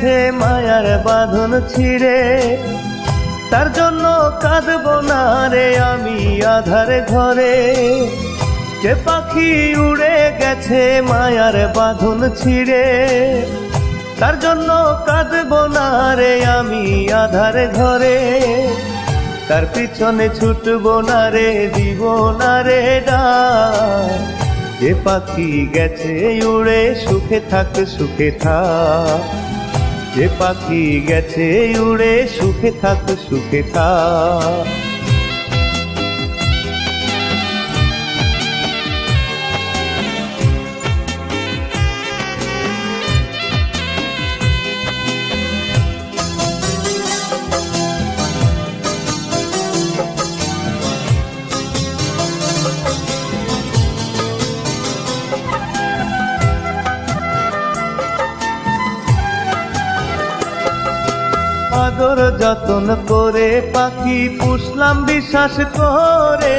গেছে মায়ার বাঁধন ছিঁড়ে, তার জন্য কাঁদবো না রে আমি আধার ঘরে। যে পাখি উড়ে গেছে মায়ার বাঁধন ছিঁড়ে, তার জন্য কাঁদবো না রে আমি আধার ঘরে। তার পিছনে ছুটবো না রে, দিব না রে ডাক। যে পাখি গেছে উড়ে সুখে থাক সুখে থাক, যে পাখি গেছে উড়ে সুখে থাক সুখে থাক। আদর যতন করে পাখি পুষলাম বিশ্বাস করে,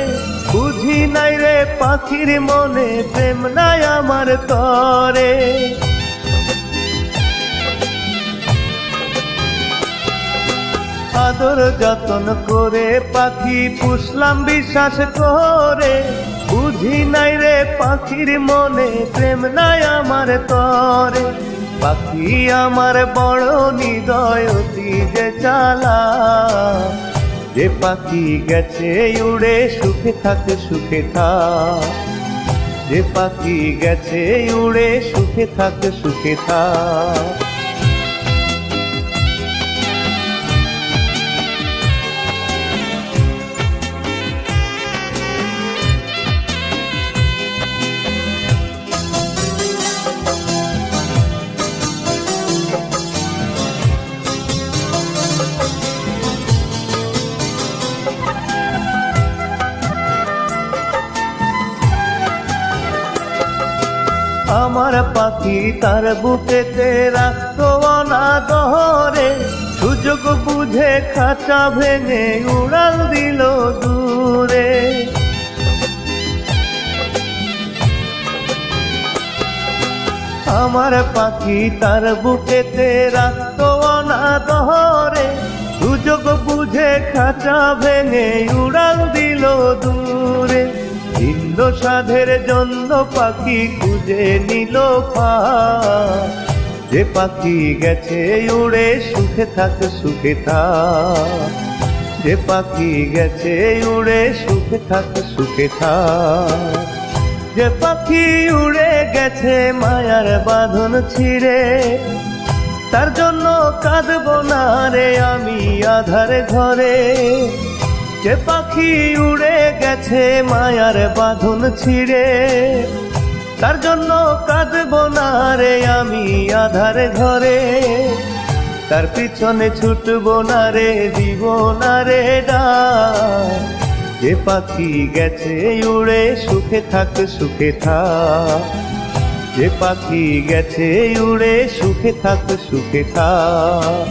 বুঝি নাই রে পাখির মনে প্রেম নাই আমার তরে। আদর যতন করে পাখি পুষলাম বিশ্বাস করে, বুঝি নাই রে পাখির মনে প্রেম নাই আমার তরে। পাখি আমার বড় হৃদয় অতি যে চালা, যে পাখি গেছে উড়ে সুখে থাক সুখে থাক, যে পাখি গেছে উড়ে সুখে থাক সুখে থাক। আমার পাখি তার বুকেতে রাখতো অনাদরে, সুযোগ বুঝে খাঁচা ভেঙে উড়াল দিল দূরে। আমার পাখি তার বুকেতে রাখতো অনাদরে, সুযোগ বুঝে খাঁচা ভেঙে উড়াল দিল দূরে। ইন্দ্র সাধের জন্য পাখি খুঁজে নিল পার, যে পাখি গেছে উড়ে সুখে থাক সুখে থাক, যে পাখি গেছে উড়ে সুখে থাক সুখে থাক। যে পাখি উড়ে গেছে মায়ার বাঁধন ছিঁড়ে, তার জন্য কাঁদবো না রে আমি আধার ঘরে। যে পাখি উড়ে গেছে মায়ার বাঁধন ছিঁড়ে, তার জন্য কাঁদবো না রে আমি আধার ঘরে। তার পিছনে ছুটবো না রে, দিব না রে ডাক। যে পাখি গেছে উড়ে সুখে থাক সুখে থাক, যে পাখি গেছে উড়ে সুখে থাক সুখে থাক।